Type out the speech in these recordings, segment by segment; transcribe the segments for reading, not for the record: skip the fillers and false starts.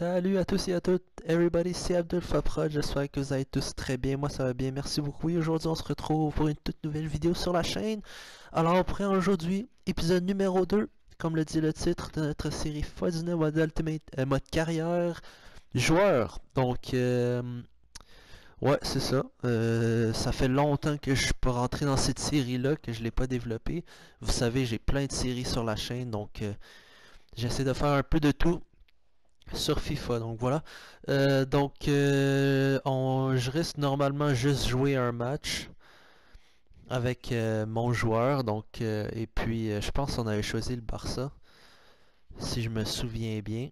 Salut à tous et à toutes, everybody, c'est Abdel Faprod, j'espère que vous allez tous très bien, moi ça va bien, merci beaucoup. Et aujourd'hui on se retrouve pour une toute nouvelle vidéo sur la chaîne. Alors on prend aujourd'hui épisode numéro 2, comme le dit le titre de notre série FUT19 Mode Ultimate, mode carrière joueur. Donc ouais, c'est ça. Ça fait longtemps que je suis pas rentré dans cette série-là, que je l'ai pas développée. Vous savez, j'ai plein de séries sur la chaîne, donc j'essaie de faire un peu de tout sur FIFA. Donc voilà. Je risque normalement juste jouer un match avec mon joueur. Donc et puis je pense qu'on avait choisi le Barça, si je me souviens bien.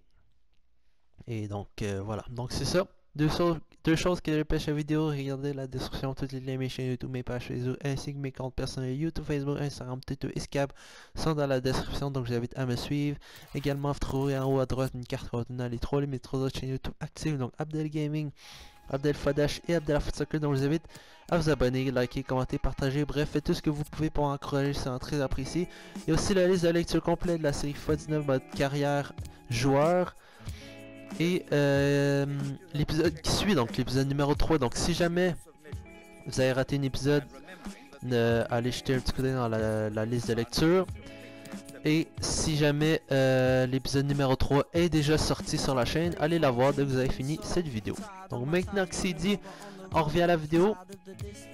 Et donc voilà. Donc c'est ça. Deux choses qui dépêchent la vidéo, regardez la description, toutes les liens de mes chaînes YouTube, mes pages Facebook, ainsi que mes comptes personnels YouTube, Facebook, Instagram, Twitter et Scab sont dans la description, donc je vous invite à me suivre. Également, vous trouverez en haut à droite une carte coordonnant les trois autres chaînes YouTube actives, donc Abdel Gaming, Abdel Fadash et Abdel Foot Soccer, donc je vous invite à vous abonner, liker, commenter, partager, bref, faites tout ce que vous pouvez pour encourager, c'est très apprécié. Il y a aussi la liste de lecture complète de la série FUT19 mode carrière joueur. Et l'épisode qui suit, donc l'épisode numéro 3, donc si jamais vous avez raté un épisode, allez jeter un petit coup d'œil dans la liste de lecture. Et si jamais l'épisode numéro 3 est déjà sorti sur la chaîne, allez la voir dès que vous avez fini cette vidéo. Donc maintenant que c'est dit, on revient à la vidéo.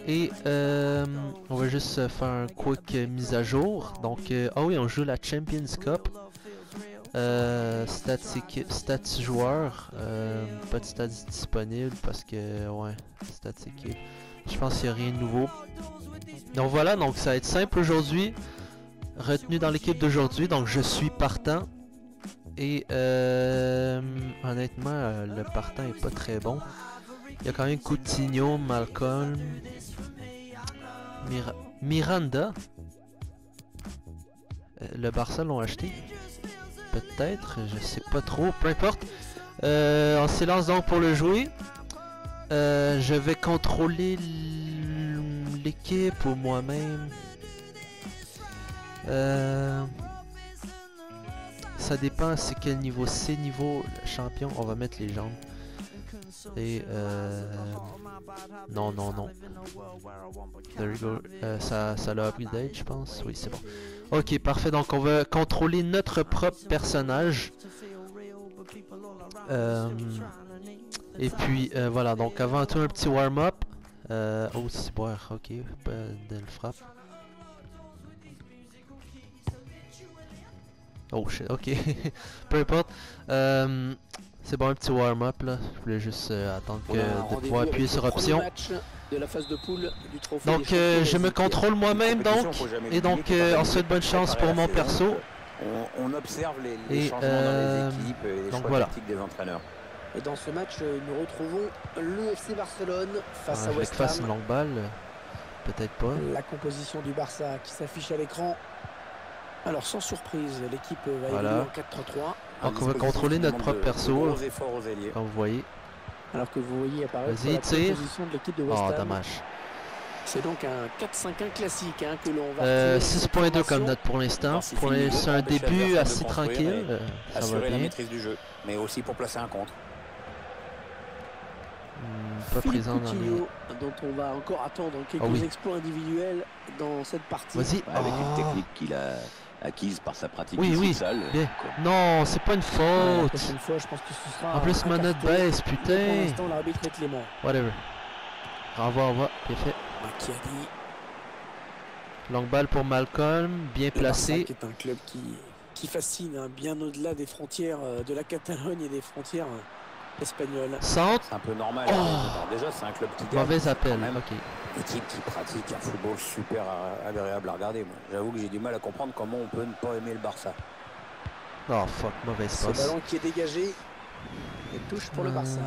Et on va juste faire un quick mise à jour. Donc, ah oui, on joue la Champions Cup. Stats joueurs, pas de stats disponibles parce que ouais, stats équipe, je pense qu'il n'y a rien de nouveau. Donc voilà, donc ça va être simple aujourd'hui, retenu dans l'équipe d'aujourd'hui, donc je suis partant. Et honnêtement le partant est pas très bon. Il y a quand même Coutinho, Malcolm, Miranda. Le Barça l'ont acheté. Peut-être, je sais pas trop, peu importe. On s'élance donc pour le jouer. Je vais contrôler l'équipe ou moi-même. Ça dépend c'est quel niveau. C'est niveau champion, on va mettre les jambes. Et non. There you go. Ça l'a upgrade, je pense. Oui, c'est bon. Ok, parfait. Donc, on va contrôler notre propre personnage. Et puis, voilà. Donc, avant tout, un petit warm-up. Oh, c'est bon. Ok, belle frappe. Oh, shit. Ok. Peu importe. C'est bon, un petit warm-up là. Je voulais juste attendre de pouvoir appuyer sur option. De la phase de poule du trophée. Donc je me contrôle moi-même donc. Et donc on souhaite bonne chance pour mon perso. On observe les changements dans les équipes et les choix tactiques des entraîneurs. Et dans ce match, nous retrouvons le FC Barcelone face à West Ham. Face une longue balle, peut-être pas. La composition du Barça qui s'affiche à l'écran. Alors sans surprise, l'équipe va évoluer en 4-3-3. Donc on va contrôler notre propre perso, comme vous voyez. Alors que vous voyez apparaître la composition de l'équipe de West Ham. Oh, dommage. C'est donc un 4-5-1 classique que l'on va 6.2 comme note pour l'instant. C'est un début assez tranquille. Ça va bien. La maîtrise du jeu, mais aussi pour placer un contre. Pas présent dans les... dont on va encore attendre quelques exploits individuels dans cette partie. Vas-y. Avec une technique qu'il a acquise par sa pratique futsal. Non, c'est pas une faute. La prochaine fois, je pense que ce sera en plus, ma note baisse, putain. Pour l'instant, l'arbitre est clément. Whatever. Renvoie, bien fait. Machiadi. Longue balle pour Malcolm, bien placé. C'est un club qui fascine, bien au-delà des frontières de la Catalogne et des frontières espagnoles. Centre. C'est un peu normal. Déjà, c'est un club qui gagne. Mauvais appel, ok. Équipe qui pratique un football super agréable à regarder. J'avoue que j'ai du mal à comprendre comment on peut ne pas aimer le Barça. Oh fuck, mauvaise passe. Ce ballon qui est dégagé. Et touche pour le Barça.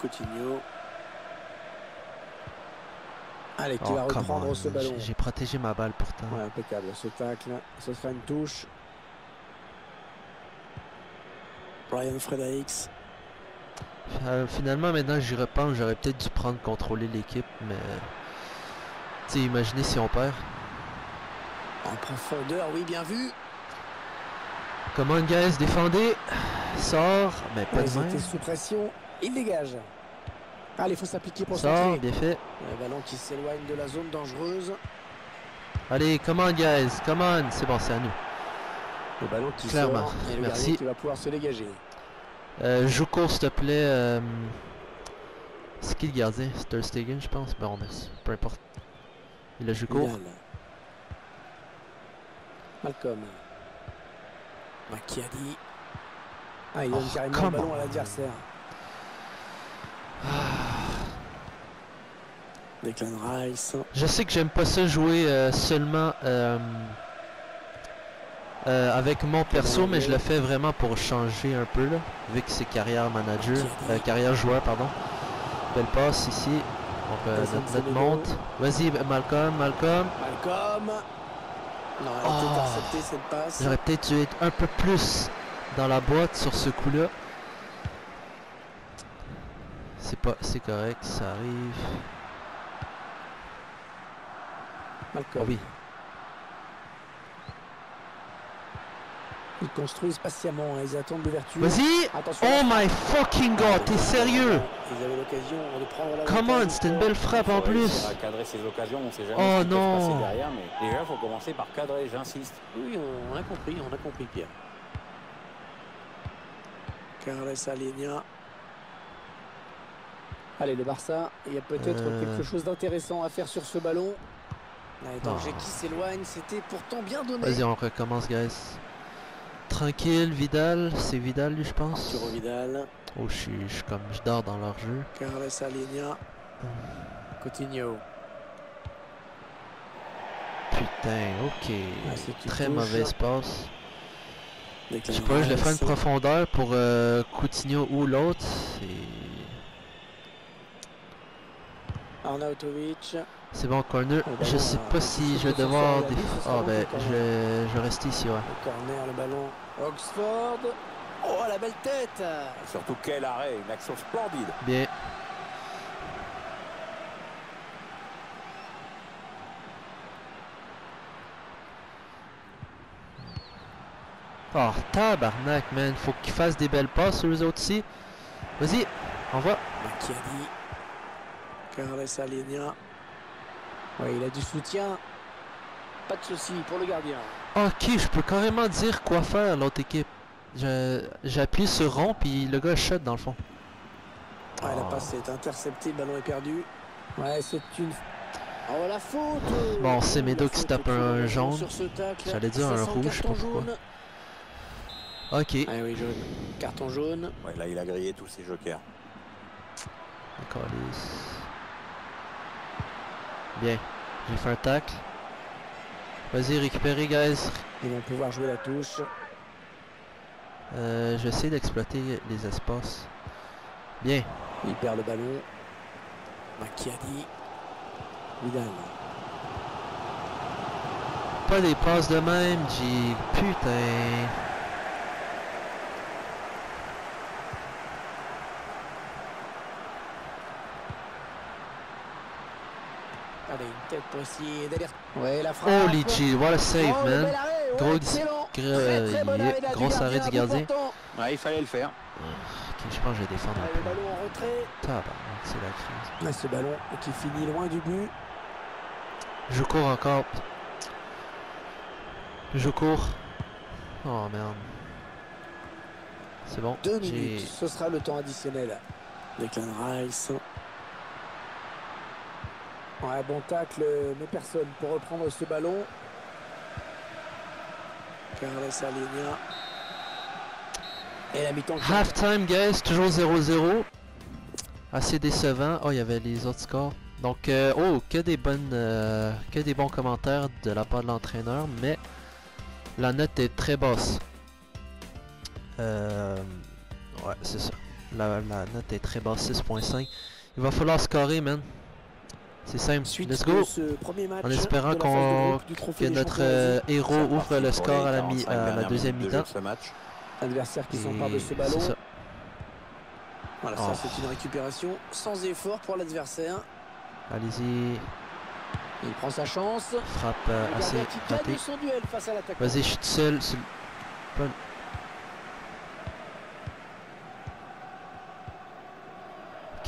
Coutinho. Allez, qui va reprendre ce ballon. J'ai protégé ma balle pourtant. Ouais, impeccable ce tacle. Ce sera une touche. Brian Fredericks. Finalement, maintenant j'y repense, j'aurais peut-être dû prendre contrôler l'équipe, mais tu sais, imaginez si on perd. En profondeur, oui, bien vu. Come on, guys, défendez. Sort, mais pas Ils de étaient main. sous pression. Il dégage. Allez, il faut s'appliquer pour Sort, centrer. bien fait. Le ballon qui s'éloigne de la zone dangereuse. Allez, come on, guys, come on. C'est bon, c'est à nous. Le ballon qui Clairement. sort. Et le Merci. gardien qui va pouvoir se dégager. Joue court, s'il te plaît. C'est qui le gardien? Ter Stegen, je pense. Bon, merci. Peu importe. Il a joué court. Vidal. Malcolm. Macchiadi. Ah, il donne Oh, carrément le come ballon on. à l'adversaire. Declan Rice. Je sais que j'aime pas ça jouer seulement avec mon perso, mais je le fais vraiment pour changer un peu là, vu que c'est carrière manager, carrière joueur, pardon. Belle passe ici. Donc notre monte. Vas-y, Malcolm. Malcolm. Non, elle a peut-être Oh. intercepté cette passe. J'aurais peut-être dû être un peu plus dans la boîte sur ce coup-là. C'est correct, ça arrive. Malcolm. Oh oui. Ils construisent patiemment, hein, ils attendent l'ouverture. Vas-y! Attention. Oh my fucking god, t'es sérieux? Ils avaient l'occasion de prendre la Come on, c'était une belle frappe en plus. À cadrer ses occasions, on sait jamais Oh ce qui peut se passer non. derrière, mais déjà, il faut commencer par cadrer, j'insiste. Oui, on a compris, Pierre. Carles Alenia. Allez, le Barça, il y a peut-être quelque chose d'intéressant à faire sur ce ballon. Là, les dangers qui s'éloignent, c'était pourtant bien donné. Vas-y, on recommence, guys. Tranquille, Vidal. C'est Vidal, lui, je pense. Arturo Vidal. Oh, je dors dans leur jeu. Carles Alenia. Coutinho. Putain, ok. Ah, c'est une Très touche. mauvaise passe. Declan Je sais pas, je le fais une Rice. profondeur pour Coutinho ou l'autre. Arnautovic. C'est bon, corner. Oh, Je ballon, sais pas si je vais ce soir, devoir... il a dit, ce sera Ah bon, ben, le je vais rester ici, ouais. Le corner, le ballon. Oxford. Oh, la belle tête. Surtout quel arrêt, une action splendide. Bien. Oh, tabarnak, man. Faut qu'ils fassent des belles passes, eux autres ici. Vas-y, envoie. Macchiadi. Carles Alenia. Ouais, il a du soutien. Pas de souci pour le gardien. Ok, je peux carrément dire quoi faire l'autre équipe. J'appuie sur rond, puis le gars shot dans le fond. Ouais, la Oh. passe est interceptée, le ballon est perdu. Ouais, c'est une... Oh, la faute. Bon, c'est Medo La qui se faute tape un jaune. sur ce tacle. J'allais dire un Ça sent rouge, je sais pas carton pourquoi. jaune. Ok. Ah oui, jaune. Carton jaune. Ouais, là, il a grillé tous ses jokers. Calice. Bien, j'ai fait un tacle. Vas-y, récupérez, guys. Ils vont pouvoir jouer la touche. Je vais essayer d'exploiter les espaces. Bien. Il perd le ballon. Macchiadi. Vidal. Pas des passes de même, j'ai... Putain. Allez, une tête possible. Derrière. Ouais, la frappe. Holy G, what a save, Oh, le man. bel arrêt. Gros- Ouais, excellent. Très bon arrêt là, gros arrêt du gardien. pourtant. Ouais, il fallait le faire. Ok, je pense que je vais défendre un Allez, peu. le ballon en retrait. Tabarnak, c'est la crise. Ouais, ce ballon qui finit loin du but. Je cours encore. Je cours. Oh merde. C'est bon. 2 j'ai- minutes, ce sera le temps additionnel. Declan Rice. Ouais, bon tacle, mais personne pour reprendre ce ballon. Carles Alenia. Et la mi-temps. Halftime, guys, toujours 0-0. Assez décevant. Oh, il y avait les autres scores. Donc, que des bons commentaires de la part de l'entraîneur, mais la note est très basse. Ouais, c'est ça. La note est très basse, 6.5. Il va falloir scorer, man. C'est simple. Suite Let's de go. ce premier match En espérant de la phase de qu'on groupe du que trophée des notre champions d'Asie. héros C'est ouvre reparti le pour score les à la 45 deuxième dernières minutes de mi-temps. jeu de ce match. Adversaire qui s'empare de Et ce ballon. c'est ça. Voilà, Oh. ça c'est une récupération sans effort pour l'adversaire. Allez-y. Il prend sa chance. Frappe Le assez gardien qui ratée. gagne son duel face à l'attaquant. Vas-y, je suis tout seul.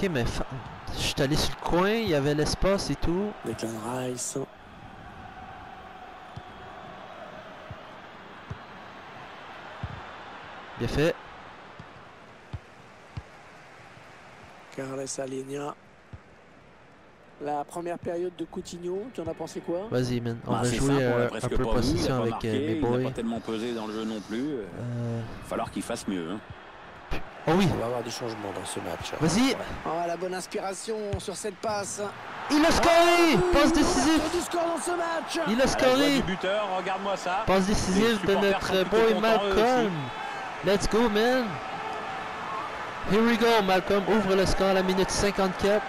Ok, mais je suis allé sur le coin, il y avait l'espace et tout. Declan Rice. Bien fait. Carles Alenia. La première période de Coutinho, tu en as pensé quoi? Vas-y, man. On va c'est jouer simple, on l'a un presque peu pas vu, il possession a pas avec marqué, mes il n'a boys. pas tellement pesé dans le jeu non plus. Va falloir qu'il fasse mieux. Hein. Oh oui, On va avoir des changements dans ce match. vas-y. Oh, la bonne inspiration sur cette passe. Il a scoré. Passe décisive. L'ouverture du score dans ce match. Il a À la voix scoré. du buteur, regarde-moi ça. Passe Les décisive de supporters notre sont plutôt boy contents, eux Malcolm. Let's go, man. Here we go. Malcolm ouvre le score à la minute 54.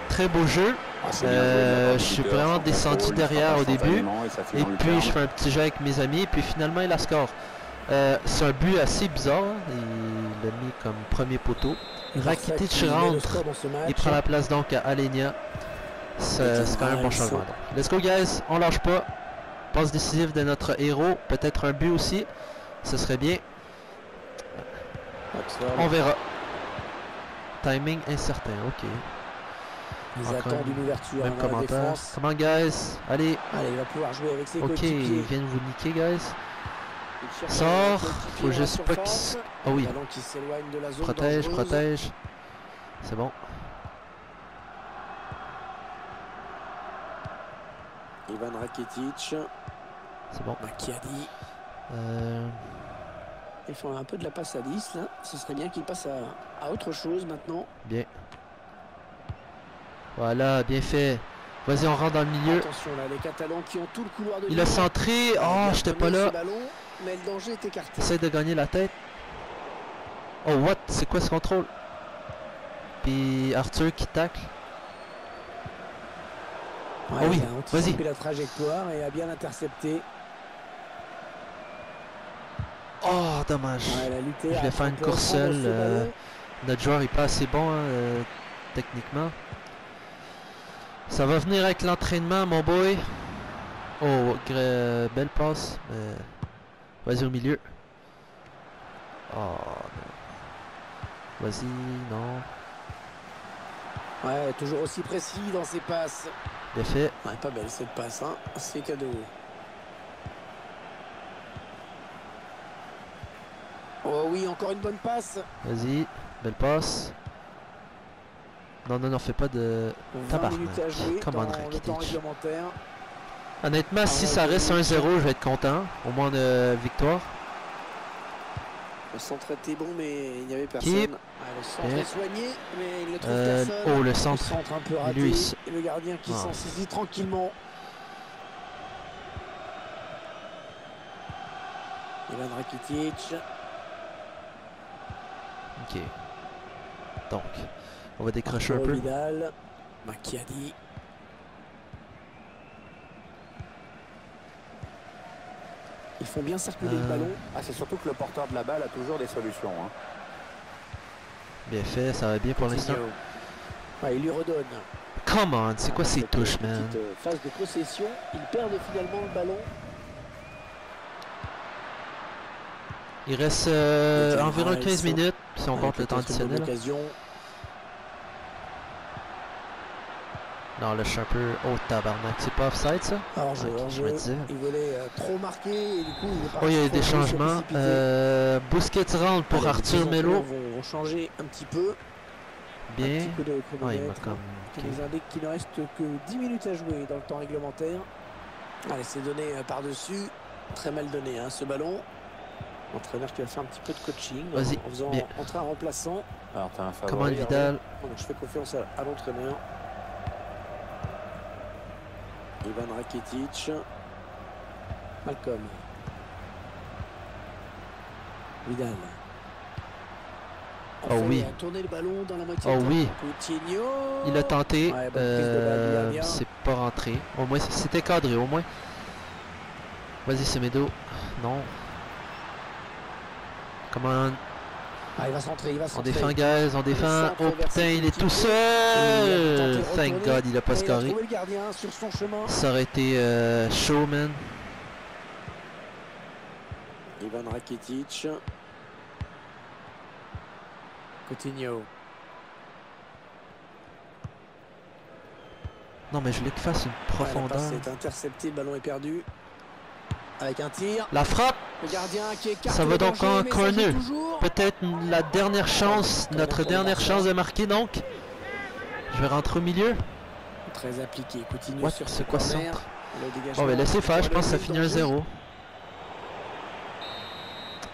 Très beau jeu. Ah, c'est bien joué de la part Je du suis buteur, vraiment sans descendu contrôle, derrière il au frappe début. instantanément et ça fait Et dans le puis terme. je fais un petit jeu avec mes amis. Et puis finalement il a score. C'est un but assez bizarre. Il l'a mis comme premier poteau. Rakitic rentre. Il prend la place donc à Alenia. C'est quand même un bon changement. Donc. Let's go guys. On lâche pas. Passe décisive de notre héros. Peut-être un but aussi. Ce serait bien. On verra. Timing incertain. Ok. Ils Encore attendent une ouverture Même dans la commentaire. défense. Comment guys? Allez. Allez, il va pouvoir jouer avec ses Ok, ils coéquipiers. viennent vous niquer guys. Il cherche Sort. un coéquipier Faut dans la juste pas qu'il... surface. Oh oui. Ballon qui s'éloigne de la zone Protège, dangereuse. protège. C'est bon. Ivan Rakitic. C'est bon. Macchiadi. Euh, Ils font un peu de la passe à 10 là. Ce serait bien qu'il passe à autre chose maintenant. bien. Voilà, bien fait. Vas-y, on rentre dans le milieu. Attention là, les Catalans qui ont tout le couloir de Il a libre. centré. Il a Oh, bien j'étais tenu pas ce là. ballon, mais le danger est écarté. Essaye de gagner la tête. Oh, what? C'est quoi ce contrôle? Puis Arthur qui tacle. Ouais, Oh oui, il a anticipé vas-y. la trajectoire et a bien intercepté. Oh, dommage. Ouais, elle a lutté. Je vais à faire une prendre course ce seule. ballon. Notre joueur est pas assez bon hein, techniquement. Ça va venir avec l'entraînement, mon boy. Oh, belle passe. Vas-y au milieu. Oh, non. Vas-y, non. Ouais, toujours aussi précis dans ses passes. Bien fait. Ouais, pas belle cette passe, hein. C'est cadeau. Oh oui, encore une bonne passe. Vas-y. Belle passe. Non, non, non, fais pas de... 20 Tabarnak. minutes à jouer Come on, dans le Rakitic. temps réglementaire. Honnêtement, si ça reste 1-0, je vais être content. Au moins, on a victoire. Le centre était bon, mais il n'y avait personne. Keep. Ouais, le centre Bien. est soigné, mais il ne trouve personne. Oh, le Le centre. centre un peu raté. Lui, Et le gardien qui Ah. s'en saisit tranquillement. Ivan Rakitic. Ok. Donc, on va décrocher un Arturo peu. Vidal. Macchiadi. Ils font bien circuler le ballon. Ah, c'est surtout que le porteur de la balle a toujours des solutions. Hein. Bien fait, ça va bien pour l'instant. Coutinho. Ouais, il lui redonne. Come on, c'est quoi ces Cette touches, man? petite phase de possession. Ils perdent finalement le ballon. Il reste Declan environ Rice. 15 minutes, si on Ouais, compte le temps peut-être une bonne additionnel. occasion. Non, là, je suis un peu... Oh, tabarnak, c'est pas offside, ça? Alors, je, Ok, je me disais. il voulait trop marquer et du coup, il est parti. Oh, il y a eu trop des vite, il s'est changements. précipité. Busquets rentre pour Allez, les Arthur deux Melo. entraîneurs vont changer un petit peu. Un Bien. petit coup de Ah, il m'a chronomètre. comme... Qui ok. nous indique qu'il ne reste que 10 minutes à jouer dans le temps réglementaire. Allez, c'est donné par-dessus. Très mal donné, hein, ce ballon. L'entraîneur qui va faire un petit peu de coaching Vas-y, en faisant bien. entrer un remplaçant. Alors, t'as un favori. Comment le Vidal? Donc, je fais confiance à l'entraîneur. Ivan Rakitic. Malcolm. Vidal. Oh oui. Tourner le ballon dans la moitié. Oh de oui. Coutinho. Il a tenté. Ouais, bonne prise de balle du gardien. C'est pas rentré. Au moins, c'était cadré, au moins. Vas-y, Semedo. Non. Comment... Ah, il va centrer, il va On centrer. défend, guys, on défend. centre Oh vers putain, ses il est tout coéquipiers. Il a seul. tenté de Thank retourner, God, il a pas et il a scoré. trouvé le gardien sur son chemin. Ça aurait été chaud, man. Ivan Rakitic. Coutinho. Non, mais je voulais qu'il fasse une profondeur. La passe est interceptée, le ballon est perdu. Avec un tir. La frappe. Le gardien qui écarte ça va donc danger, en corner. Peut-être la dernière chance, notre dernière chance de marquer donc. Je vais rentrer au milieu. Très appliqué, continue What? sur ce C'est quoi ça? corner. Bon, mais laissez faire, je pense que ça finit 1-0.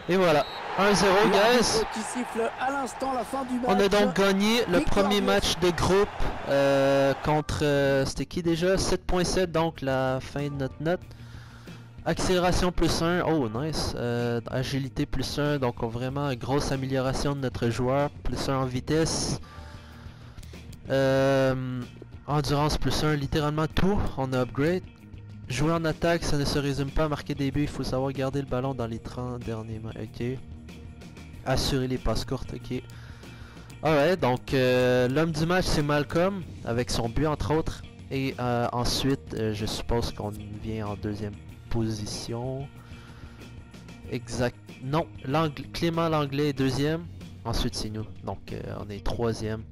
Et voilà, 1-0 guys. Qui siffle à l'instant la fin du match. On a donc gagné le premier match de groupe contre, c'était qui déjà? 7.7, donc la fin de notre note. Accélération plus 1, oh nice. Agilité plus 1, donc vraiment une grosse amélioration de notre joueur. Plus 1 en vitesse. Endurance plus 1, littéralement tout, on a upgrade. Jouer en attaque, ça ne se résume pas à marquer des buts, il faut savoir garder le ballon dans les 30 derniers matchs, ok. Assurer les passes courtes, ok. Alright, donc l'homme du match c'est Malcolm, avec son but entre autres. Et ensuite, je suppose qu'on vient en deuxième position. Exact, non, Clément Langlais est deuxième, ensuite c'est nous, donc on est troisième.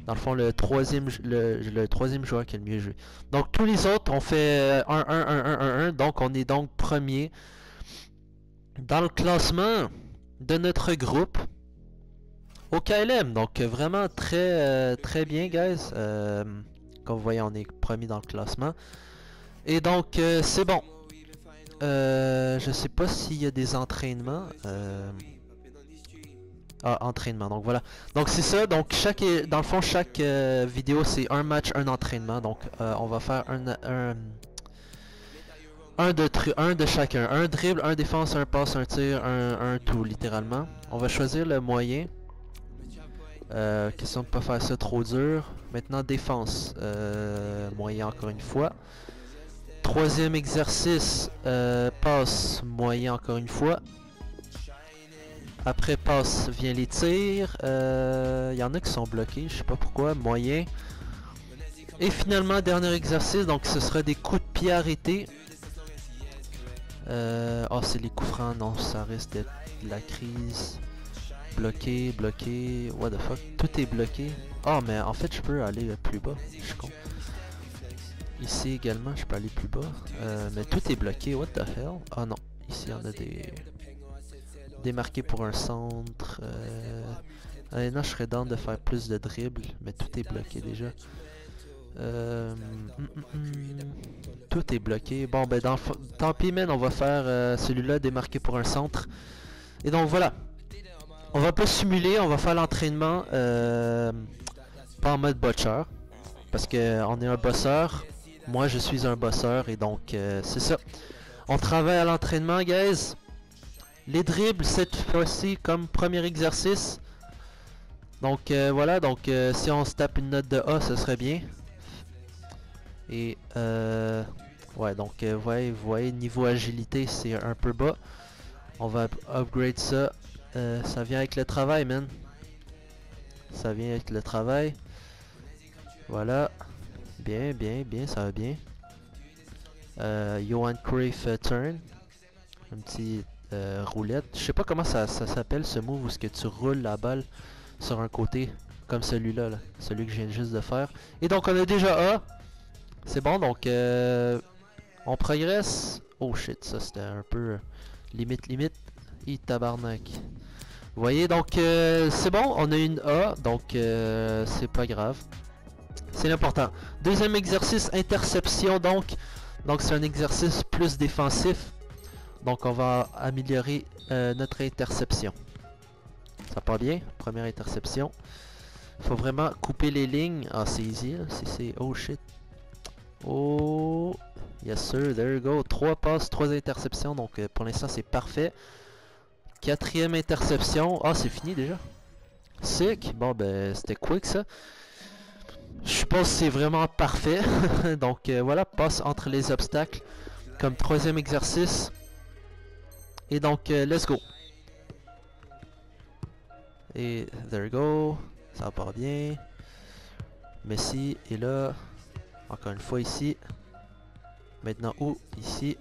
Dans le fond, le troisième joueur qui a le mieux joué. Donc tous les autres ont fait 1-1-1-1-1-1. Donc on est donc premier dans le classement de notre groupe au KLM. Donc vraiment très bien, guys. Comme vous voyez, on est premier dans le classement. Et donc c'est bon. Je sais pas s'il y a des entraînements. Entraînement, donc voilà. Donc c'est ça, donc dans le fond chaque vidéo c'est un match, un entraînement. Donc on va faire un de chacun. Un dribble, un défense, un passe, un tir, un tout littéralement. On va choisir le moyen. Question de pas faire ça trop dur. Maintenant défense, moyen encore une fois. Troisième exercice, passe, moyen encore une fois. Après passe vient les tirs, y en a qui sont bloqués, je sais pas pourquoi, moyen. Et finalement dernier exercice, donc ce sera des coups de pied arrêtés. C'est les coups francs, non ça risque d'être la crise. Bloqué, what the fuck, tout est bloqué. Mais en fait je peux aller plus bas, je suis con. Ici également je peux aller plus bas, mais tout est bloqué, what the hell. Non, ici on a des... démarqué pour un centre. Non, je serais down de faire plus de dribbles, mais tout est bloqué déjà. Tout est bloqué. Bon, ben tant pis, man, on va faire celui-là démarqué pour un centre. Et donc voilà. On va pas simuler, on va faire l'entraînement pas en mode botcheur. Parce que on est un bosseur. Moi, je suis un bosseur et donc c'est ça. On travaille à l'entraînement, guys. Les dribbles cette fois-ci comme premier exercice. Donc voilà, donc si on se tape une note de A, ce serait bien. Et ouais, donc vous voyez, niveau agilité c'est un peu bas. On va upgrade ça. Ça vient avec le travail, man. Ça vient avec le travail. Voilà. Bien, ça va bien. Johan Cruyff turn. Un petit... roulette. Je sais pas comment ça s'appelle ce move où ce que tu roules la balle sur un côté comme celui-là, celui que je viens juste de faire. Et donc on a déjà A. C'est bon, donc on progresse. Oh shit, ça c'était un peu limite. Et tabarnak. Vous voyez, donc c'est bon, on a une A, donc c'est pas grave. C'est l'important. Deuxième exercice, interception donc. Donc c'est un exercice plus défensif. Donc on va améliorer notre interception. Ça part bien, première interception. Faut vraiment couper les lignes. C'est easy là. C'est... Oh shit. Oh. Yes sir, there you go. 3 passes, 3 interceptions. Donc pour l'instant c'est parfait. Quatrième interception. C'est fini déjà. Sick. Bon ben c'était quick ça. Je pense que c'est vraiment parfait. Donc voilà, passe entre les obstacles. Comme troisième exercice. Et donc, let's go. Et there you go. Ça part bien. Messi est là. Encore une fois ici. Maintenant où? Ici.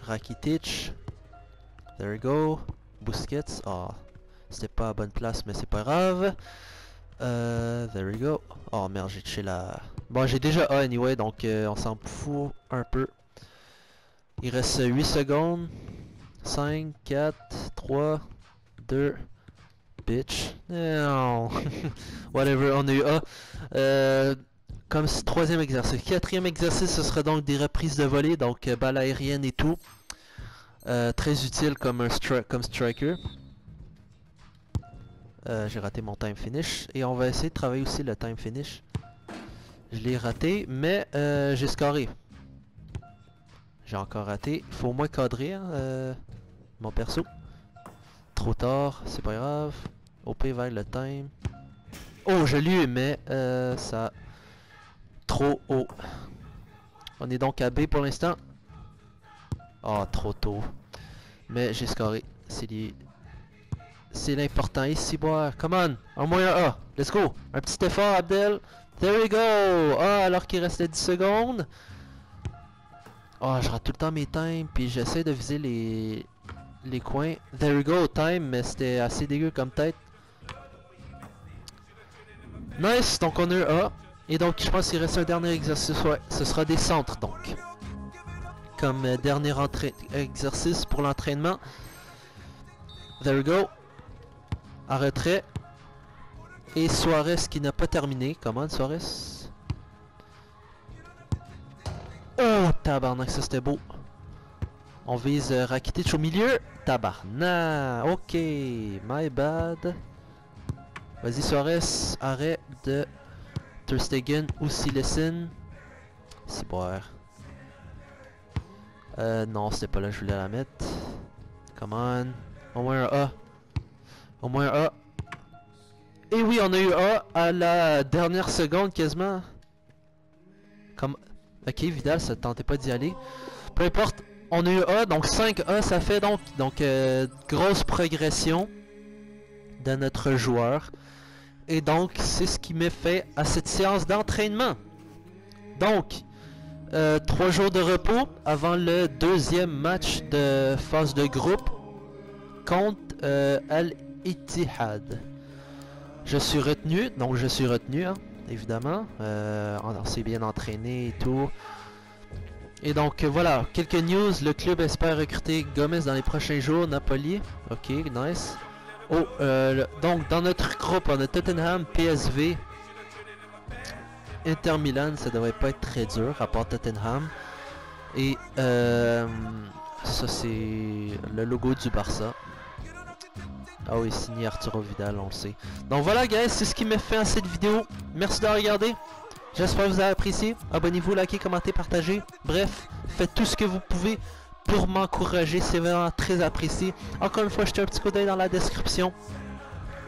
Rakitic. There you go. Busquets. C'était pas à bonne place, mais c'est pas grave. There we go. Oh merde, j'ai touché la... Bon, j'ai déjà A anyway, donc on s'en fout un peu. Il reste 8 secondes. 5, 4, 3, 2... Bitch. Non. Whatever, on a eu A. Comme troisième exercice. Quatrième exercice, ce sera donc des reprises de volée, donc balle aérienne et tout. Très utile comme comme striker. J'ai raté mon time finish. Et on va essayer de travailler aussi le time finish. Je l'ai raté, mais j'ai scoré. J'ai encore raté. Il faut au moins cadrer hein, mon perso. Trop tard, c'est pas grave. OP vers le time. Oh, je l'ai eu, mais ça... Trop haut. On est donc à B pour l'instant. Oh, trop tôt. Mais j'ai scoré. C'est l'important ici, boire. Come on, en moins un A. Let's go. Un petit effort, Abdel. There we go. Ah, alors qu'il restait 10 secondes. Oh, je rate tout le temps mes times. Puis j'essaie de viser les coins. There we go, time. Mais c'était assez dégueu comme tête. Nice. Donc on a eu A. Et donc je pense qu'il reste un dernier exercice. Ouais, ce sera des centres donc. Comme dernier exercice pour l'entraînement. There we go. En retrait. Et Suarez qui n'a pas terminé. Comment Suarez? Oh tabarnak, ça c'était beau. On vise Rakitic au milieu. Tabarnak. Ok. My bad. Vas-y Suarez. Arrêt de Ter Stegen ou Silesen. C'est boire. Non, c'était pas là que je voulais la mettre. Come on. Au moins un A. Au moins un A. Et oui, on a eu A à la dernière seconde quasiment. Comme... Ok, Vidal, ça te tentait pas d'y aller. Peu importe, on a eu A, donc 5 A, ça fait donc grosse progression de notre joueur. Et donc, c'est ce qui met fait à cette séance d'entraînement. Donc, 3 jours de repos avant le deuxième match de phase de groupe contre Al-Ittihad. Je suis retenu, donc je suis retenu, hein, évidemment. On s'est bien entraîné et tout. Et donc voilà, quelques news. Le club espère recruter Gomez dans les prochains jours. Napoli, ok, nice. Oh, donc dans notre groupe, on a Tottenham, PSV, Inter Milan. Ça devrait pas être très dur, à part Tottenham. Et ça c'est le logo du Barça. Ah oui, signé Arturo Vidal, on le sait. Donc voilà guys, c'est ce qui m'a fait à cette vidéo. Merci de regarder. J'espère que vous avez apprécié. Abonnez-vous, likez, commentez, partagez. Bref, faites tout ce que vous pouvez pour m'encourager. C'est vraiment très apprécié. Encore une fois, jetez un petit coup d'œil dans la description.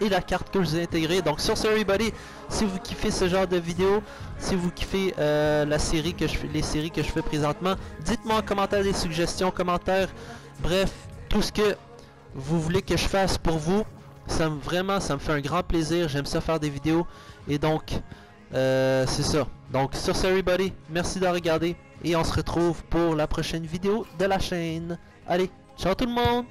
Et la carte que je vous ai intégrée. Donc sur ce everybody, si vous kiffez ce genre de vidéo, si vous kiffez les séries que je fais présentement, dites-moi en commentaire des suggestions, commentaires. Bref, tout ce que vous voulez que je fasse pour vous, vraiment ça me fait un grand plaisir. J'aime ça faire des vidéos. Et donc c'est ça. Donc sur ce everybody, merci de regarder. Et on se retrouve pour la prochaine vidéo de la chaîne. Allez, ciao tout le monde.